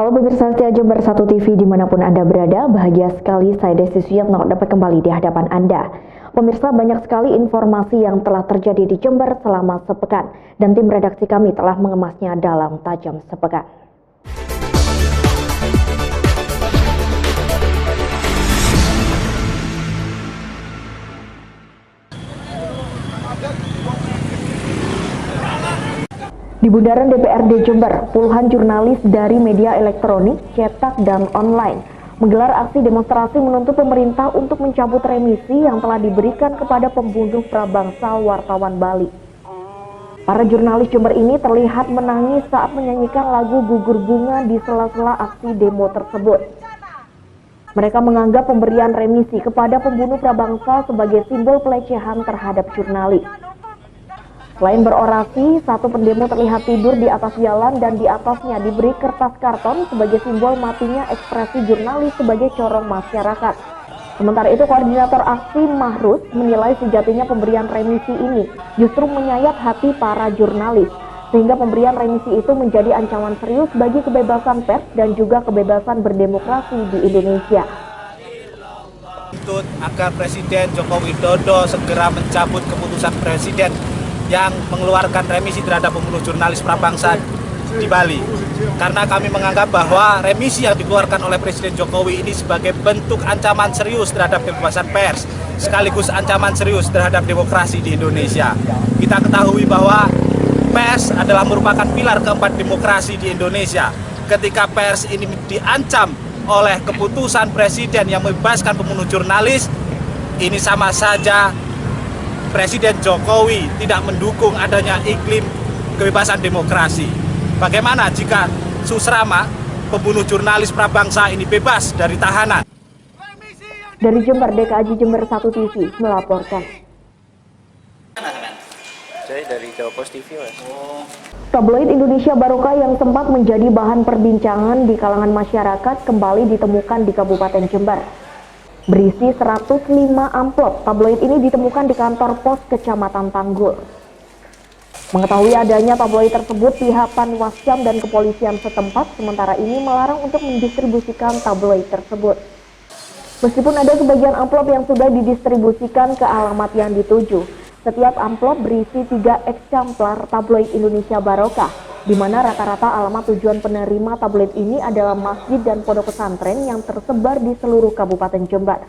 Halo pemirsa setia Jember 1 TV dimanapun Anda berada, bahagia sekali saya Desi Suyatno dapat kembali di hadapan Anda. Pemirsa, banyak sekali informasi yang telah terjadi di Jember selama sepekan dan tim redaksi kami telah mengemasnya dalam Tajam Sepekan. Di bundaran DPRD Jember, puluhan jurnalis dari media elektronik, cetak, dan online menggelar aksi demonstrasi menuntut pemerintah untuk mencabut remisi yang telah diberikan kepada pembunuh prabangsa wartawan Bali. Para jurnalis Jember ini terlihat menangis saat menyanyikan lagu Gugur Bunga di sela-sela aksi demo tersebut. Mereka menganggap pemberian remisi kepada pembunuh prabangsa sebagai simbol pelecehan terhadap jurnalis. Selain berorasi, satu pendemo terlihat tidur di atas jalan dan di atasnya diberi kertas karton sebagai simbol matinya ekspresi jurnalis sebagai corong masyarakat. Sementara itu, koordinator aksi Mahrus menilai sejatinya pemberian remisi ini justru menyayat hati para jurnalis, sehingga pemberian remisi itu menjadi ancaman serius bagi kebebasan pers dan juga kebebasan berdemokrasi di Indonesia. Untuk agar Presiden Joko Widodo segera mencabut keputusan Presiden yang mengeluarkan remisi terhadap pembunuh jurnalis prabangsa di Bali. Karena kami menganggap bahwa remisi yang dikeluarkan oleh Presiden Jokowi ini sebagai bentuk ancaman serius terhadap kebebasan pers, sekaligus ancaman serius terhadap demokrasi di Indonesia. Kita ketahui bahwa pers adalah merupakan pilar keempat demokrasi di Indonesia. Ketika pers ini diancam oleh keputusan Presiden yang membebaskan pembunuh jurnalis, ini sama saja Presiden Jokowi tidak mendukung adanya iklim kebebasan demokrasi. Bagaimana jika Susrama, pembunuh jurnalis prabangsa ini bebas dari tahanan? Dari Jember, DKJ Jember 1 TV melaporkan. Saya dari Jawa Post TV, Mas. Tabloid Indonesia Barokah yang sempat menjadi bahan perbincangan di kalangan masyarakat kembali ditemukan di Kabupaten Jember. Berisi 105 amplop, tabloid ini ditemukan di kantor pos Kecamatan Tanggul. Mengetahui adanya tabloid tersebut, pihak Panwascam dan kepolisian setempat sementara ini melarang untuk mendistribusikan tabloid tersebut. Meskipun ada sebagian amplop yang sudah didistribusikan ke alamat yang dituju, setiap amplop berisi 3 eksemplar tabloid Indonesia Barokah, di mana rata-rata alamat tujuan penerima tabloid ini adalah masjid dan pondok pesantren yang tersebar di seluruh Kabupaten Jember.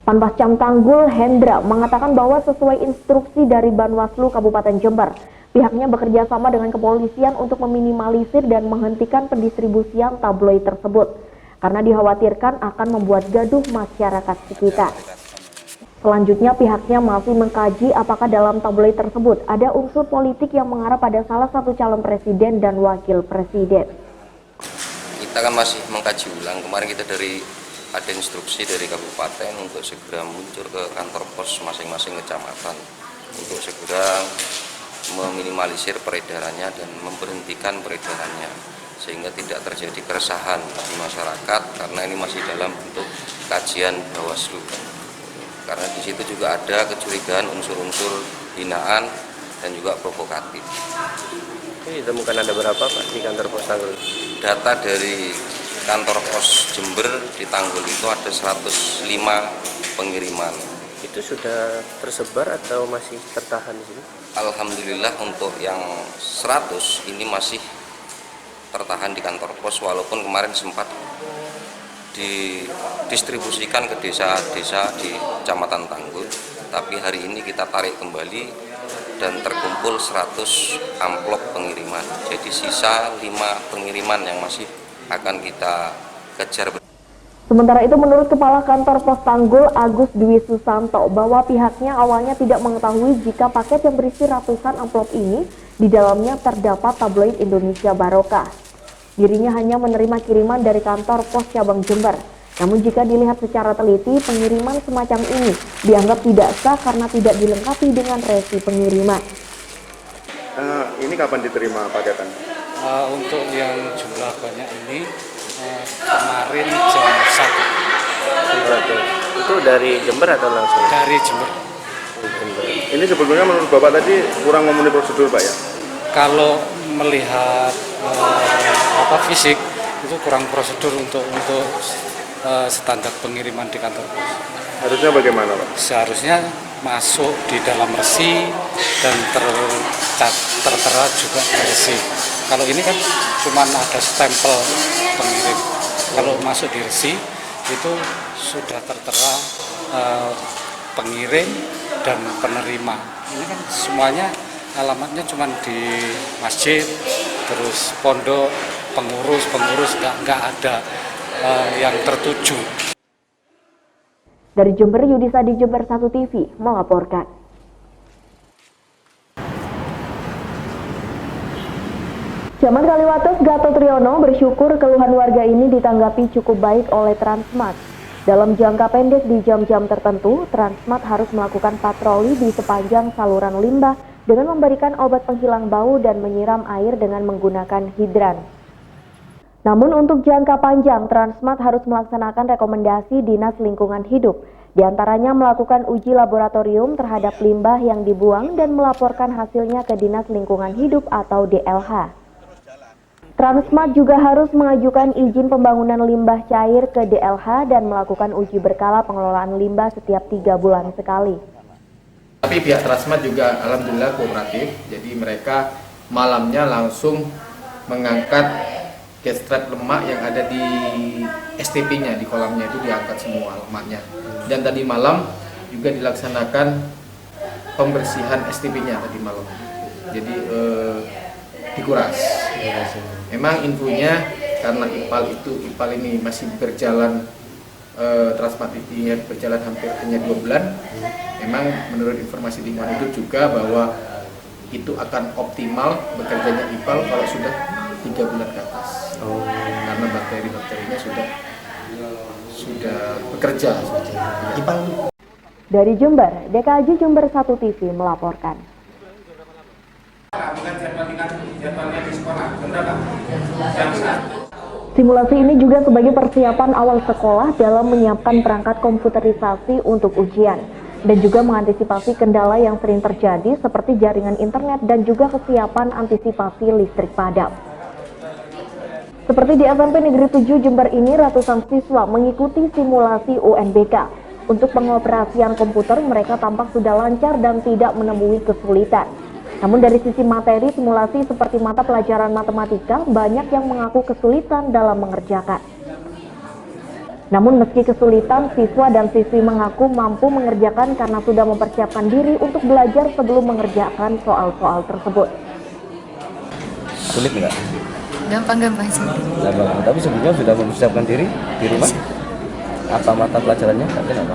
Panwascam Tanggul Hendra mengatakan bahwa sesuai instruksi dari Banwaslu Kabupaten Jember, pihaknya bekerja sama dengan kepolisian untuk meminimalisir dan menghentikan pendistribusian tabloid tersebut, karena dikhawatirkan akan membuat gaduh masyarakat sekitar. Selanjutnya pihaknya masih mengkaji apakah dalam tabloid tersebut ada unsur politik yang mengarah pada salah satu calon presiden dan wakil presiden. Kita kan masih mengkaji ulang. Kemarin kita ada instruksi dari kabupaten untuk segera muncul ke kantor pos masing-masing kecamatan untuk segera meminimalisir peredarannya dan memberhentikan peredarannya sehingga tidak terjadi keresahan di masyarakat karena ini masih dalam bentuk kajian Bawaslu. Karena di situ juga ada kecurigaan unsur-unsur hinaan dan juga provokatif. Ini ditemukan ada berapa Pak di kantor pos Tanggul? Data dari kantor pos Jember di Tanggul itu ada 105 pengiriman. Itu sudah tersebar atau masih tertahan di sini? Alhamdulillah untuk yang 100 ini masih tertahan di kantor pos walaupun kemarin sempat didistribusikan ke desa-desa di Kecamatan Tanggul, tapi hari ini kita tarik kembali dan terkumpul 100 amplop pengiriman. Jadi sisa 5 pengiriman yang masih akan kita kejar. Sementara itu, menurut Kepala Kantor Pos Tanggul Agus Dwi Susanto, bahwa pihaknya awalnya tidak mengetahui jika paket yang berisi ratusan amplop ini di dalamnya terdapat tabloid Indonesia Barokah. Dirinya hanya menerima kiriman dari kantor pos cabang Jember. Namun jika dilihat secara teliti, pengiriman semacam ini dianggap tidak sah karena tidak dilengkapi dengan resi pengiriman. Ini kapan diterima paketan? Untuk yang jumlah banyak ini kemarin jam 1. Itu dari Jember atau langsung? Dari Jember. Ini sebetulnya menurut Bapak tadi kurang memenuhi prosedur Pak ya? Kalau melihat fisik itu kurang prosedur untuk standar pengiriman di kantor pos. Harusnya bagaimana, Pak? Seharusnya masuk di dalam resi dan tertera juga di resi. Kalau ini kan cuma ada stempel pengirim. Kalau masuk di resi itu sudah tertera pengirim dan penerima. Ini kan semuanya alamatnya cuma di masjid, terus pondok, pengurus nggak ada yang tertuju. Dari Jember, Yudisa di Jember 1 TV melaporkan. Camat Kaliwates Gatot Riono bersyukur keluhan warga ini ditanggapi cukup baik oleh Transmart. Dalam jangka pendek di jam-jam tertentu, Transmart harus melakukan patroli di sepanjang saluran limbah dengan memberikan obat penghilang bau dan menyiram air dengan menggunakan hidran. Namun untuk jangka panjang, Transmart harus melaksanakan rekomendasi Dinas Lingkungan Hidup, diantaranya melakukan uji laboratorium terhadap limbah yang dibuang dan melaporkan hasilnya ke Dinas Lingkungan Hidup atau DLH. Transmart juga harus mengajukan izin pembangunan limbah cair ke DLH dan melakukan uji berkala pengelolaan limbah setiap 3 bulan sekali. Tapi pihak Transmart juga alhamdulillah kooperatif, jadi mereka malamnya langsung mengangkat gas trap lemak yang ada di STP-nya, di kolamnya itu diangkat semua lemaknya. Dan tadi malam juga dilaksanakan pembersihan STP-nya tadi malam. Jadi dikuras. Memang infonya karena IPAL ini masih berjalan, Transmart ini berjalan hampir hanya 2 bulan. Memang menurut informasi lingkungan hidup juga bahwa itu akan optimal bekerjanya IPAL kalau sudah 3 bulan ke atas. Karena bakteri-bakterinya sudah bekerja. Dari Jember, DKJ Jember 1 TV melaporkan. Simulasi ini juga sebagai persiapan awal sekolah dalam menyiapkan perangkat komputerisasi untuk ujian dan juga mengantisipasi kendala yang sering terjadi seperti jaringan internet dan juga kesiapan antisipasi listrik padam. Seperti di SMP Negeri 7 Jember ini, ratusan siswa mengikuti simulasi UNBK. Untuk pengoperasian komputer, mereka tampak sudah lancar dan tidak menemui kesulitan. Namun dari sisi materi, simulasi seperti mata pelajaran matematika, banyak yang mengaku kesulitan dalam mengerjakan. Namun meski kesulitan, siswa dan siswi mengaku mampu mengerjakan karena sudah mempersiapkan diri untuk belajar sebelum mengerjakan soal-soal tersebut. Sulit nggak? Gampang-gampang sih. Gampang. Tapi sebelumnya sudah mempersiapkan diri di rumah? Apa mata pelajarannya? Mungkin apa?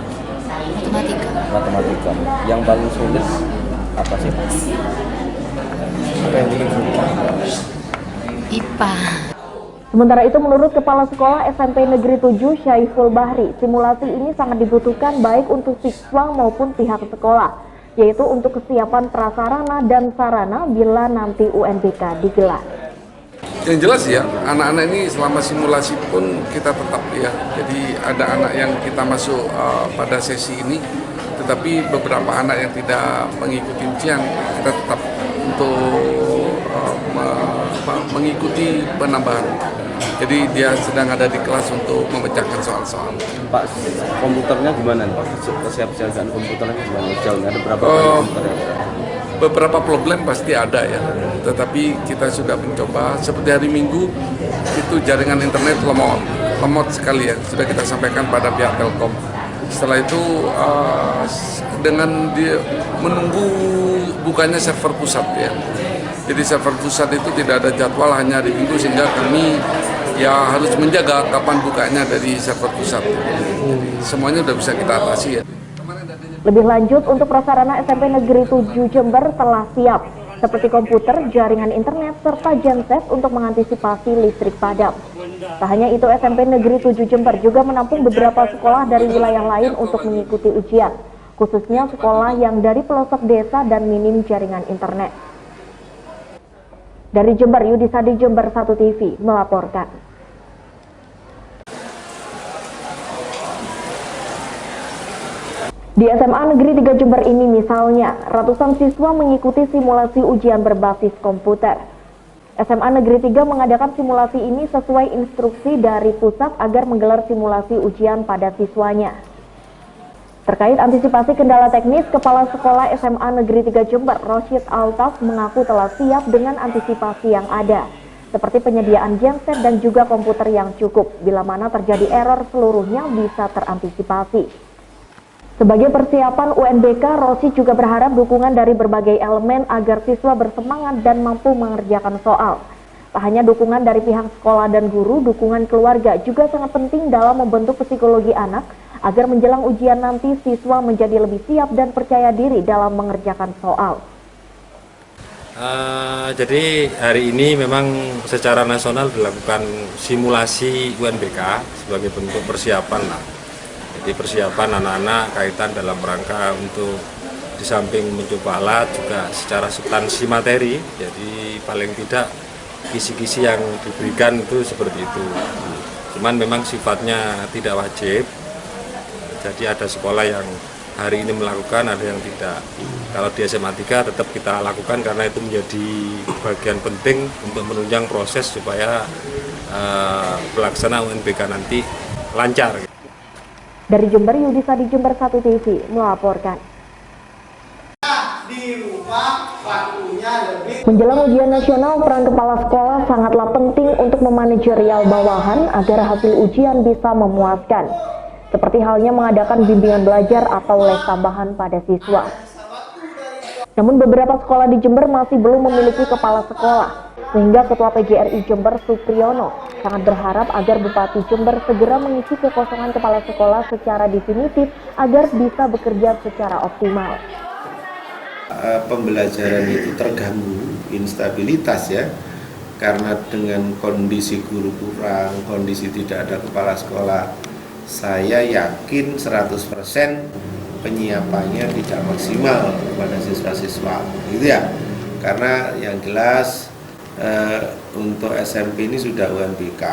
Matematika. Yang paling sulit apa sih? Apa yang paling sulit? IPA. Sementara itu menurut Kepala Sekolah SMP Negeri 7 Syaiful Bahri, simulasi ini sangat dibutuhkan baik untuk siswa maupun pihak sekolah, yaitu untuk kesiapan prasarana dan sarana bila nanti UNBK digelar. Yang jelas ya, anak-anak ini selama simulasi pun kita tetap ya, jadi ada anak yang kita masuk pada sesi ini, tetapi beberapa anak yang tidak mengikuti ujian, kita tetap untuk mengikuti penambahan. Jadi dia sedang ada di kelas untuk memecahkan soal-soal. Pak, komputernya gimana? Kesiapsiagaan komputernya gimana? Jauh ada berapa komputer yang beberapa problem pasti ada ya, tetapi kita sudah mencoba. Seperti hari Minggu itu jaringan internet lemot sekali ya, sudah kita sampaikan pada pihak Telkom. Setelah itu dengan dia menunggu bukanya server pusat ya, jadi server pusat itu tidak ada jadwal, hanya hari Minggu, sehingga kami ya harus menjaga kapan bukanya dari server pusat. Jadi semuanya sudah bisa kita atasi ya. Lebih lanjut, untuk prasarana SMP Negeri 7 Jember telah siap, seperti komputer, jaringan internet, serta genset untuk mengantisipasi listrik padam. Tak hanya itu, SMP Negeri 7 Jember juga menampung beberapa sekolah dari wilayah lain untuk mengikuti ujian, khususnya sekolah yang dari pelosok desa dan minim jaringan internet. Dari Jember, Yudisa di Jember 1 TV melaporkan. Di SMA Negeri 3 Jember ini misalnya, ratusan siswa mengikuti simulasi ujian berbasis komputer. SMA Negeri 3 mengadakan simulasi ini sesuai instruksi dari pusat agar menggelar simulasi ujian pada siswanya. Terkait antisipasi kendala teknis, Kepala Sekolah SMA Negeri 3 Jember, Rosyid Altaf, mengaku telah siap dengan antisipasi yang ada, seperti penyediaan genset dan juga komputer yang cukup. Bila mana terjadi error, seluruhnya bisa terantisipasi. Sebagai persiapan UNBK, Rosyid juga berharap dukungan dari berbagai elemen agar siswa bersemangat dan mampu mengerjakan soal. Tak hanya dukungan dari pihak sekolah dan guru, dukungan keluarga juga sangat penting dalam membentuk psikologi anak agar menjelang ujian nanti siswa menjadi lebih siap dan percaya diri dalam mengerjakan soal. Jadi hari ini memang secara nasional dilakukan simulasi UNBK sebagai bentuk persiapan lah. Jadi persiapan anak-anak kaitan dalam rangka untuk di samping mencoba alat juga secara substansi materi. Jadi paling tidak kisi-kisi yang diberikan itu seperti itu. Cuman memang sifatnya tidak wajib. Jadi ada sekolah yang hari ini melakukan, ada yang tidak. Kalau di SMA 3 tetap kita lakukan karena itu menjadi bagian penting untuk menunjang proses supaya pelaksanaan UNBK nanti lancar. Dari Jember, Yudisa di Jember 1 TV melaporkan. Menjelang ujian nasional, peran kepala sekolah sangatlah penting untuk memanajerial bawahan agar hasil ujian bisa memuaskan. Seperti halnya mengadakan bimbingan belajar atau les tambahan pada siswa. Namun beberapa sekolah di Jember masih belum memiliki kepala sekolah, sehingga Ketua PGRI Jember Supriyono sangat berharap agar Bupati Jember segera mengisi kekosongan kepala sekolah secara definitif agar bisa bekerja secara optimal. Pembelajaran itu terganggu, instabilitas ya, karena dengan kondisi guru kurang, kondisi tidak ada kepala sekolah, saya yakin 100% penyiapannya tidak maksimal kepada siswa-siswa, gitu ya. Karena yang jelas untuk SMP ini sudah UNBK,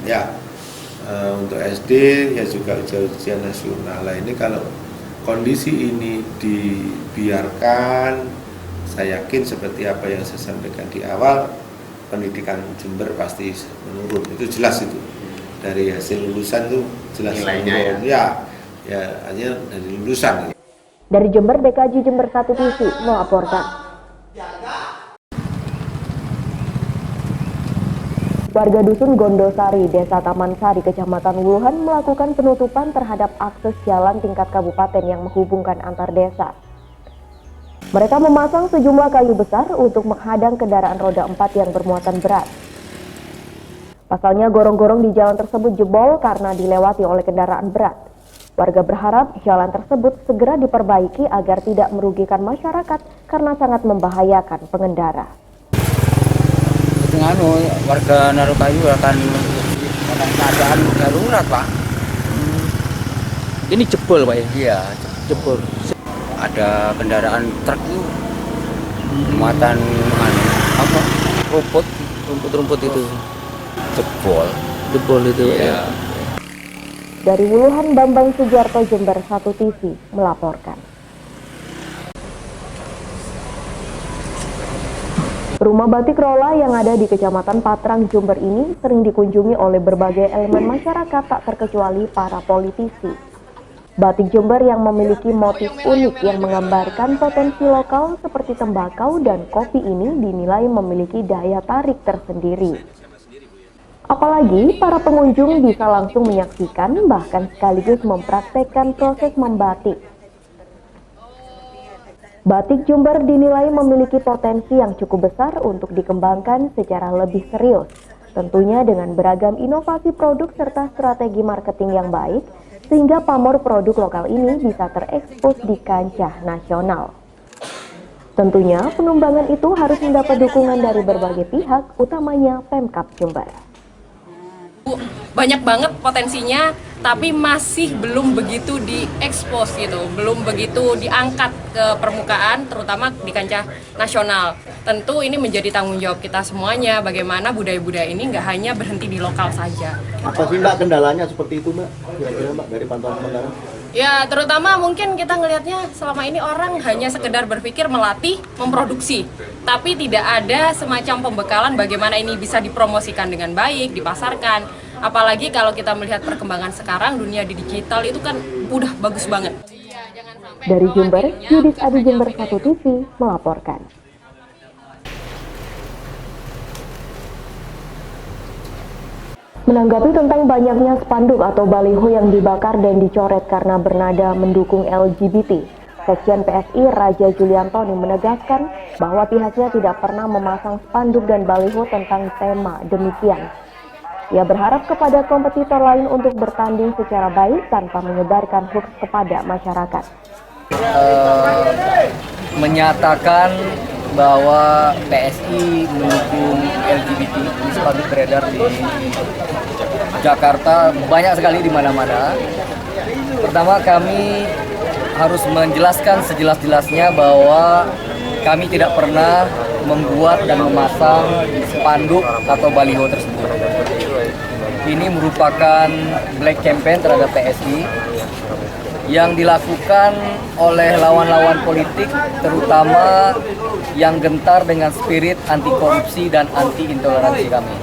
ya. Untuk SD ya juga ujian nasional. Nah ini kalau kondisi ini dibiarkan, saya yakin seperti apa yang saya sampaikan di awal, pendidikan Jember pasti menurun. Itu jelas itu. Dari hasil lulusan itu jelas nilainya menurun. Ya hanya dari lulusan. Dari Jember, DKJ Jember 1 TV melaporkan. Warga Dusun Gondosari, Desa Taman Sari, Kecamatan Wuluhan melakukan penutupan terhadap akses jalan tingkat kabupaten yang menghubungkan antar desa. Mereka memasang sejumlah kayu besar untuk menghadang kendaraan roda 4 yang bermuatan berat. Pasalnya gorong-gorong di jalan tersebut jebol karena dilewati oleh kendaraan berat. Warga berharap jalan tersebut segera diperbaiki agar tidak merugikan masyarakat karena sangat membahayakan pengendara. Warga naruh kayu akan keadaan darurat, Pak. Ini jebol, Pak ya? Iya, jebol. Ada kendaraan truk itu muatan rumput itu jebol itu. Iya. Dari Wuluhan, Bambang Sugiarto, Jember 1 TV melaporkan. Rumah batik Rola yang ada di Kecamatan Patrang, Jember ini sering dikunjungi oleh berbagai elemen masyarakat tak terkecuali para politisi. Batik Jember yang memiliki motif unik yang menggambarkan potensi lokal seperti tembakau dan kopi ini dinilai memiliki daya tarik tersendiri. Apalagi para pengunjung bisa langsung menyaksikan bahkan sekaligus mempraktekkan proses membatik. Batik Jember dinilai memiliki potensi yang cukup besar untuk dikembangkan secara lebih serius, tentunya dengan beragam inovasi produk serta strategi marketing yang baik, sehingga pamor produk lokal ini bisa terekspos di kancah nasional. Tentunya pengembangan itu harus mendapat dukungan dari berbagai pihak, utamanya Pemkab Jember. Banyak banget potensinya, tapi masih belum begitu diekspos gitu, belum begitu diangkat ke permukaan, terutama di kancah nasional. Tentu ini menjadi tanggung jawab kita semuanya, bagaimana budaya-budaya ini nggak hanya berhenti di lokal saja. Apa sih Mbak kendalanya seperti itu Mbak? Kira-kira Mbak dari pantauan sementara? Ya, terutama mungkin kita ngelihatnya selama ini orang hanya sekedar berpikir melatih, memproduksi. Tapi tidak ada semacam pembekalan bagaimana ini bisa dipromosikan dengan baik, dipasarkan. Apalagi kalau kita melihat perkembangan sekarang, dunia digital itu kan udah bagus banget. Dari Jember, Yudis Adi Jember 1 TV melaporkan. Menanggapi tentang banyaknya spanduk atau baliho yang dibakar dan dicoret karena bernada mendukung LGBT, Sekjen PSI Raja Juliantoni menegaskan bahwa pihaknya tidak pernah memasang spanduk dan baliho tentang tema demikian. Ia berharap kepada kompetitor lain untuk bertanding secara baik tanpa menyebarkan hoax kepada masyarakat. Menyatakan bahwa PSI mendukung LGBT, ini spanduk beredar di Jakarta banyak sekali di mana-mana. Pertama, kami harus menjelaskan sejelas-jelasnya bahwa kami tidak pernah membuat dan memasang spanduk atau baliho tersebut. Ini merupakan black campaign terhadap PSI yang dilakukan oleh lawan-lawan politik, terutama yang gentar dengan spirit anti korupsi dan anti intoleransi kami.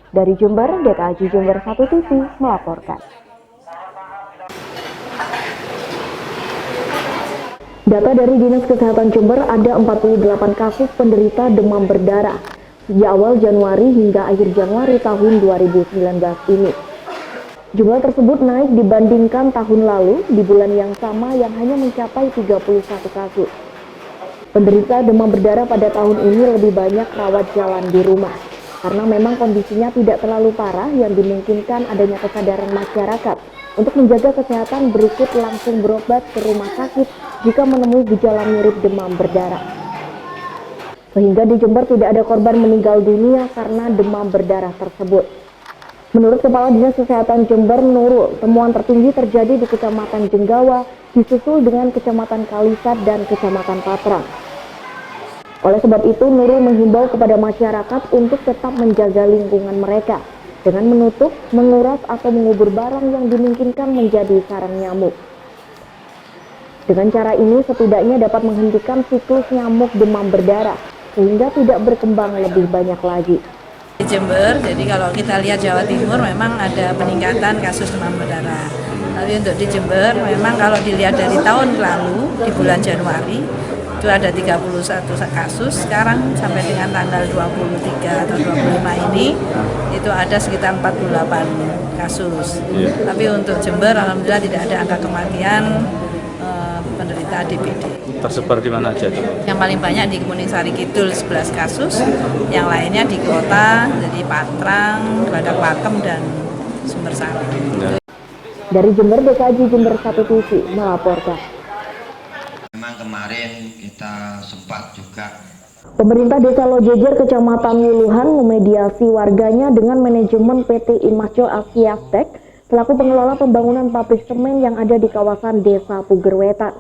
Dari Jember, DKJ Jember 1 TV melaporkan. Data dari Dinas Kesehatan Jember ada 48 kasus penderita demam berdarah sejak awal Januari hingga akhir Januari tahun 2019 ini. Jumlah tersebut naik dibandingkan tahun lalu di bulan yang sama yang hanya mencapai 31 kasus. Penderita demam berdarah pada tahun ini lebih banyak rawat jalan di rumah karena memang kondisinya tidak terlalu parah yang dimungkinkan adanya kesadaran masyarakat untuk menjaga kesehatan berikut langsung berobat ke rumah sakit jika menemui gejala mirip demam berdarah. Sehingga di Jember tidak ada korban meninggal dunia karena demam berdarah tersebut. Menurut Kepala Dinas Kesehatan Jember Nurul, temuan tertinggi terjadi di Kecamatan Jenggawa, disusul dengan Kecamatan Kalisat dan Kecamatan Patrang. Oleh sebab itu, Nurul menghimbau kepada masyarakat untuk tetap menjaga lingkungan mereka dengan menutup, menguras, atau mengubur barang yang dimungkinkan menjadi sarang nyamuk. Dengan cara ini, setidaknya dapat menghentikan siklus nyamuk demam berdarah, sehingga tidak berkembang lebih banyak lagi. Di Jember, jadi kalau kita lihat Jawa Timur memang ada peningkatan kasus demam berdarah. Tapi untuk di Jember memang kalau dilihat dari tahun lalu di bulan Januari itu ada 31 kasus, sekarang sampai dengan tanggal 23 atau 25 ini itu ada sekitar 48 kasus. Tapi untuk Jember alhamdulillah tidak ada angka kematian penderita DBD. Tersebar di mana aja? Yang paling banyak di Kemuning Sari Kidul 11 kasus, yang lainnya di kota, jadi Patrang, Badak Pakem, dan Sumber Sari. Dari Jember, DKJ Jember 1 TV melaporkan. Memang kemarin kita sempat juga Pemerintah Desa Lojejer, Kecamatan Wuluhan memediasi warganya dengan manajemen PT Imasjo Asiastek selaku pengelola pembangunan pabrik semen yang ada di kawasan Desa Pugerwetan.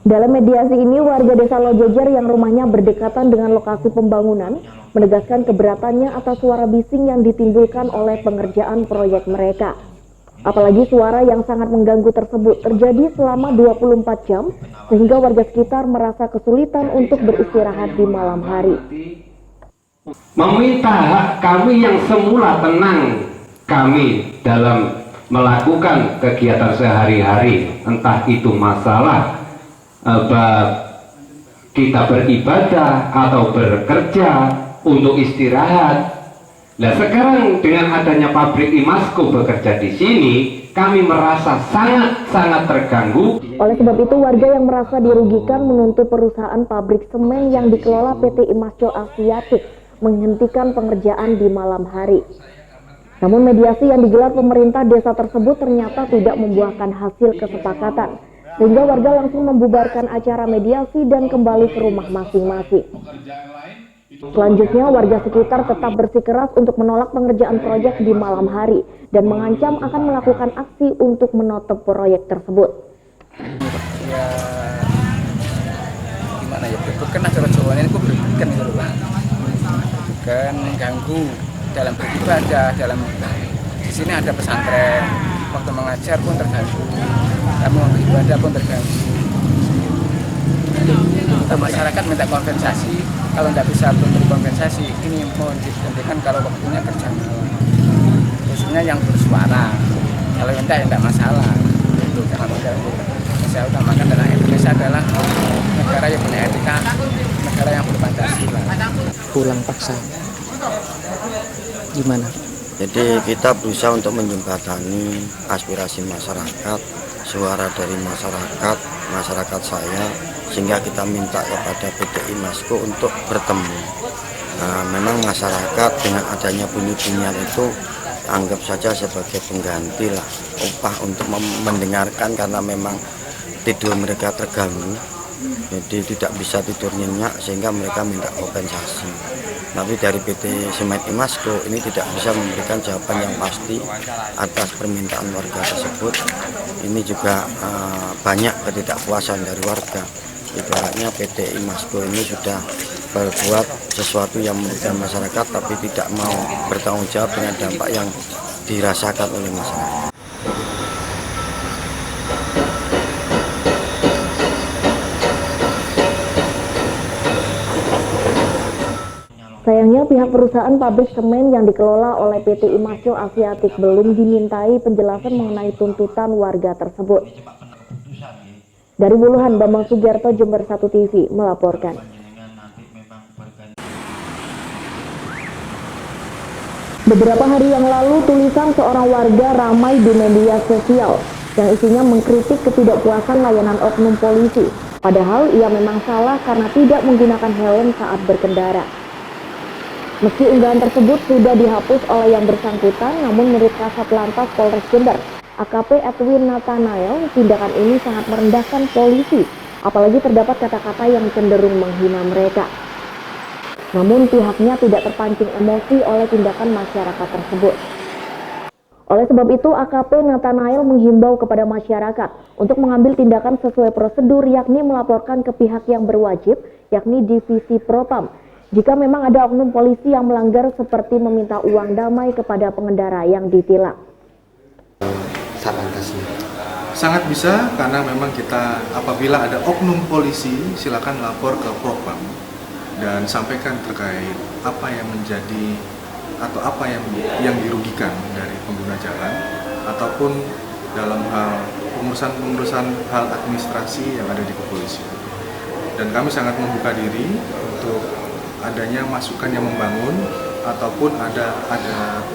Dalam mediasi ini, warga Desa Lojejer yang rumahnya berdekatan dengan lokasi pembangunan menegaskan keberatannya atas suara bising yang ditimbulkan oleh pengerjaan proyek mereka. Apalagi suara yang sangat mengganggu tersebut terjadi selama 24 jam sehingga warga sekitar merasa kesulitan untuk beristirahat di malam hari. Meminta hak kami yang semula tenang kami dalam melakukan kegiatan sehari-hari, entah itu masalah kita beribadah atau bekerja untuk istirahat. Nah, sekarang dengan adanya pabrik Imasco bekerja di sini, kami merasa sangat terganggu. Oleh sebab itu, warga yang merasa dirugikan menuntut perusahaan pabrik semen yang dikelola PT Imasco Asiatik menghentikan pengerjaan di malam hari. Namun mediasi yang digelar pemerintah desa tersebut ternyata tidak membuahkan hasil kesepakatan, sehingga warga langsung membubarkan acara mediasi dan kembali ke rumah masing-masing. Selanjutnya, warga sekitar tetap bersikeras untuk menolak pengerjaan proyek di malam hari dan mengancam akan melakukan aksi untuk menutup proyek tersebut. Ya, gimana ya, bukan acara Jawa ini kok berbukan gitu loh, Pak. Bukan ganggu dalam beribadah, di sini ada pesantren. waktu mengajar pun terganggu, kami untuk ibadah pun terganggu. Jadi masyarakat minta kompensasi, kalau tidak bisa memberi kompensasi, ini mohon dihentikan kalau waktunya kerja malam. Khususnya yang bersuara, kalau minta ya tidak masalah. Itu karena saya utamakan adalah Indonesia adalah negara yang punya etika, negara yang berpancasila. Pulang paksa gimana? Jadi kita berusaha untuk menjembatani aspirasi masyarakat, suara dari masyarakat saya, sehingga kita minta kepada PT IMASCO untuk bertemu. Nah, memang masyarakat dengan adanya bunyi-bunyian itu anggap saja sebagai pengganti lah, upah untuk mendengarkan karena memang tidur mereka terganggu, jadi tidak bisa tidur nyenyak sehingga mereka minta kompensasi. Tapi dari PT Semen IMASCO ini tidak bisa memberikan jawaban yang pasti atas permintaan warga tersebut. Ini juga banyak ketidakpuasan dari warga. Ibaratnya PT IMASCO ini sudah berbuat sesuatu yang merugikan masyarakat tapi tidak mau bertanggung jawab dengan dampak yang dirasakan oleh masyarakat. Sayangnya pihak perusahaan pabrik semen yang dikelola oleh PT IMASCO Asiatik belum dimintai penjelasan mengenai tuntutan warga tersebut. Dari Buluhan, Bambang Sugiarto, Jember 1 TV melaporkan. Beberapa hari yang lalu, tulisan seorang warga ramai di media sosial yang isinya mengkritik ketidakpuasan layanan oknum polisi. Padahal ia memang salah karena tidak menggunakan helm saat berkendara. Meski unggahan tersebut sudah dihapus oleh yang bersangkutan, namun menurut Kasat Lantas Polres Jember, AKP Edwin Nathanael, tindakan ini sangat merendahkan polisi, apalagi terdapat kata-kata yang cenderung menghina mereka. Namun pihaknya tidak terpancing emosi oleh tindakan masyarakat tersebut. Oleh sebab itu, AKP Nathanael menghimbau kepada masyarakat untuk mengambil tindakan sesuai prosedur, yakni melaporkan ke pihak yang berwajib, yakni Divisi Propam, jika memang ada oknum polisi yang melanggar seperti meminta uang damai kepada pengendara yang ditilang. Sangat bisa, karena memang kita apabila ada oknum polisi silakan lapor ke Propam dan sampaikan terkait apa yang menjadi atau apa yang dirugikan dari pengguna jalan ataupun dalam hal pengurusan hal administrasi yang ada di kepolisian. Dan kami sangat membuka diri untuk adanya masukan yang membangun ataupun ada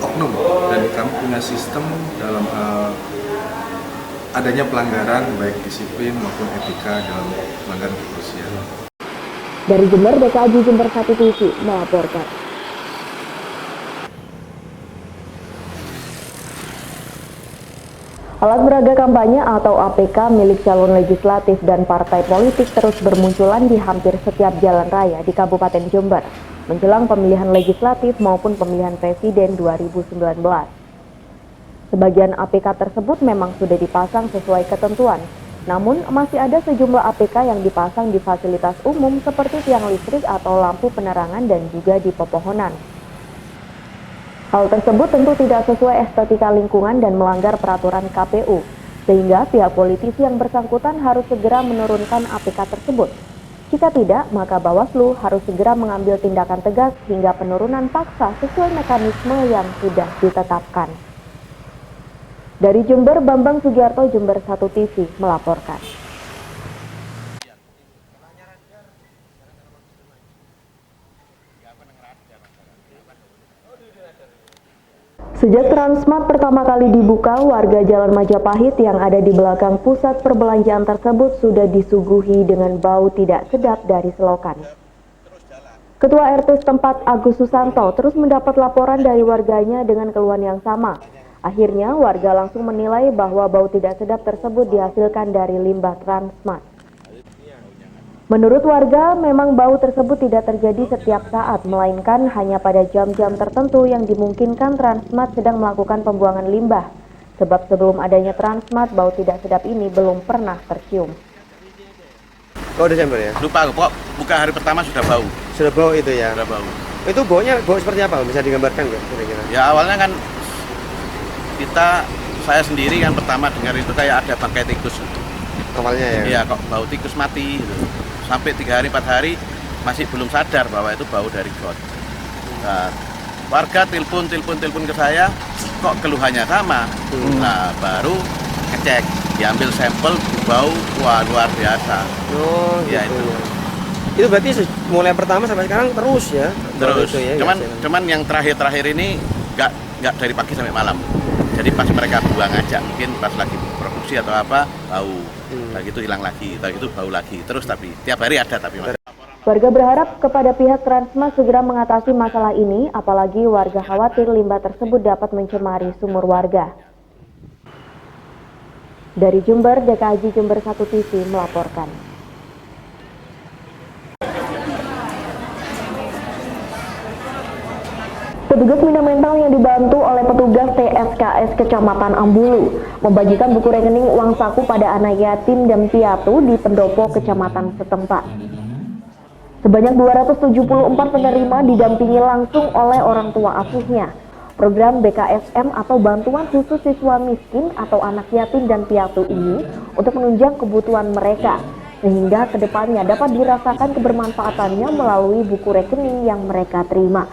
oknum, dan kami punya sistem dalam adanya pelanggaran baik disiplin maupun etika dalam pelanggaran kepolisian. Dari Jember, DKJ Jember 1 TV melaporkan. Alat peraga kampanye atau APK milik calon legislatif dan partai politik terus bermunculan di hampir setiap jalan raya di Kabupaten Jember menjelang pemilihan legislatif maupun pemilihan presiden 2019. Sebagian APK tersebut memang sudah dipasang sesuai ketentuan, namun masih ada sejumlah APK yang dipasang di fasilitas umum seperti tiang listrik atau lampu penerangan dan juga di pepohonan. Hal tersebut tentu tidak sesuai estetika lingkungan dan melanggar peraturan KPU, sehingga pihak politisi yang bersangkutan harus segera menurunkan APK tersebut. Jika tidak, maka Bawaslu harus segera mengambil tindakan tegas hingga penurunan paksa sesuai mekanisme yang sudah ditetapkan. Dari Jember, Bambang Sugiarto, Jember 1 TV melaporkan. Sejak Transmart pertama kali dibuka, warga Jalan Majapahit yang ada di belakang pusat perbelanjaan tersebut sudah disuguhi dengan bau tidak sedap dari selokan. Ketua RT setempat Agus Susanto terus mendapat laporan dari warganya dengan keluhan yang sama. Akhirnya warga langsung menilai bahwa bau tidak sedap tersebut dihasilkan dari limbah Transmart. Menurut warga, memang bau tersebut tidak terjadi setiap saat, melainkan hanya pada jam-jam tertentu yang dimungkinkan Transmart sedang melakukan pembuangan limbah. Sebab sebelum adanya Transmart, bau tidak sedap ini belum pernah tercium. Oh, Desember ya? Lupa, kok buka hari pertama sudah bau. Sudah bau itu ya? Sudah bau. Itu bau seperti apa? Bisa digambarkan nggak kira-kira? Ya awalnya kan kita saya sendiri kan pertama dengar itu kayak ada bangkai tikus. Awalnya ya? Iya, kok bau tikus mati gitu. Sampai 3 hari 4 hari masih belum sadar bahwa itu bau dari got. Nah, warga telepon ke saya, kok keluhannya sama. Nah, baru ngecek, diambil sampel, bau, wah luar biasa. Oh, ya gitu. itu. Itu berarti mulai pertama sampai sekarang terus ya? Terus, itu ya, cuman yang terakhir ini nggak dari pagi sampai malam. Jadi pas mereka buang aja, mungkin pas lagi produksi atau apa, bau. Lagi itu hilang lagi, lagi itu bau lagi. Terus tapi tiap hari ada tapi. Warga berharap kepada pihak Transmart segera mengatasi masalah ini, apalagi warga khawatir limbah tersebut dapat mencemari sumur warga. Dari Jember, DKI Jember 1 TV melaporkan. Petugas Bina Mental yang dibantu oleh petugas TSKS Kecamatan Ambulu membagikan buku rekening uang saku pada anak yatim dan piatu di pendopo kecamatan setempat. Sebanyak 274 penerima didampingi langsung oleh orang tua asuhnya. Program BKSM atau Bantuan Khusus Siswa Miskin atau Anak Yatim dan Piatu ini untuk menunjang kebutuhan mereka, sehingga kedepannya dapat dirasakan kebermanfaatannya melalui buku rekening yang mereka terima.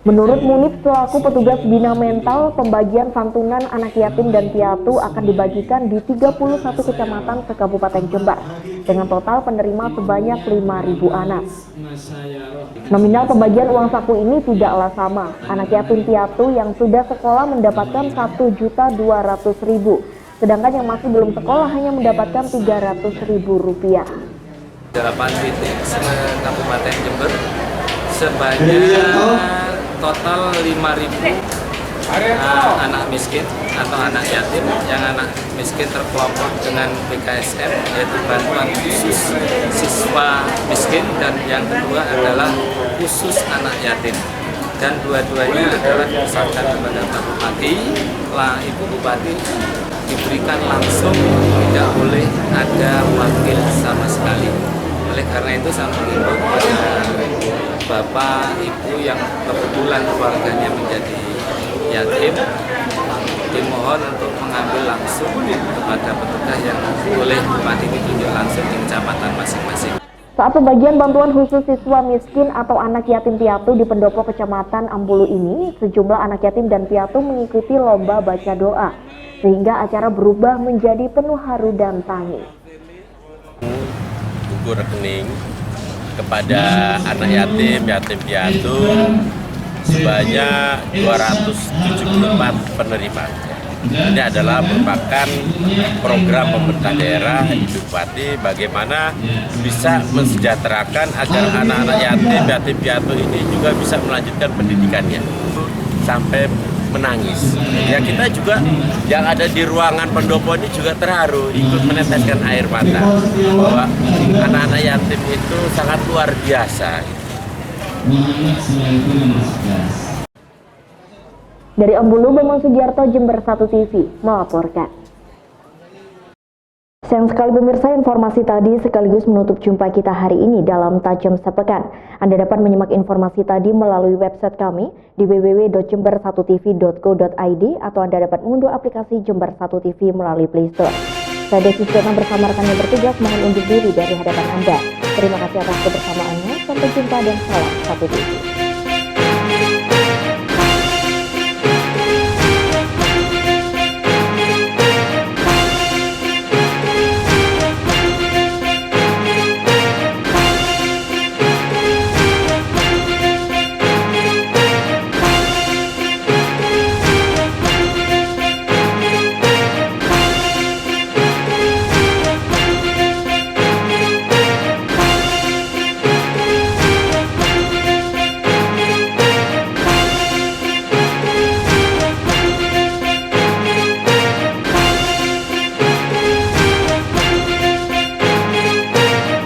Menurut Munib selaku petugas Bina Mental, pembagian santunan anak yatim dan piatu akan dibagikan di 31 kecamatan se-Kabupaten Jember dengan total penerima sebanyak 5.000 anak. Nominal pembagian uang saku ini tidaklah sama. Anak yatim piatu yang sudah sekolah mendapatkan Rp1.200.000, sedangkan yang masih belum sekolah hanya mendapatkan Rp300.000. 8 titik se-Kabupaten Jember sebanyak total 5.000 anak miskin atau anak yatim. Yang anak miskin terkelompok dengan BKSM, yaitu bantuan khusus siswa miskin, dan yang kedua adalah khusus anak yatim, dan dua-duanya adalah dipesankan kepada Pak Bupati. Lah Ibu Bupati diberikan langsung, tidak boleh ada wakil sama sekali. Oleh karena itu saya mengimbau kepada Bapak Ibu yang kebetulan keluarganya menjadi yatim, dimohon untuk mengambil langsung kepada petugas yang boleh Bupati ditunjuk langsung di kecamatan masing-masing. Saat pembagian bantuan khusus siswa miskin atau anak yatim piatu di pendopo kecamatan Ambulu ini, sejumlah anak yatim dan piatu mengikuti lomba baca doa, sehingga acara berubah menjadi penuh haru dan tangis. Buku rekening kepada anak yatim piatu sebanyak 274 penerima. Ini adalah merupakan program pemerintah daerah Ibu Bupati bagaimana bisa mensejahterakan agar anak-anak yatim piatu ini juga bisa melanjutkan pendidikannya sampai menangis. Ya, kita juga yang ada di ruangan pendopo ini juga terharu, ikut meneteskan air mata bahwa anak-anak yatim itu sangat luar biasa. Dari Ambulu, Bambang Sugiarto, Jember 1 TV melaporkan. Sayang sekali pemirsa, informasi tadi sekaligus menutup jumpa kita hari ini dalam Tajam Sepekan. Anda dapat menyimak informasi tadi melalui website kami di www.jember1tv.co.id atau Anda dapat mengunduh aplikasi Jember 1 TV melalui Play Store. Saya Desi Sudirman bersama rekan yang bertugas mohon undur diri dari hadapan Anda. Terima kasih atas kebersamaannya, sampai jumpa dan salam 1 TV.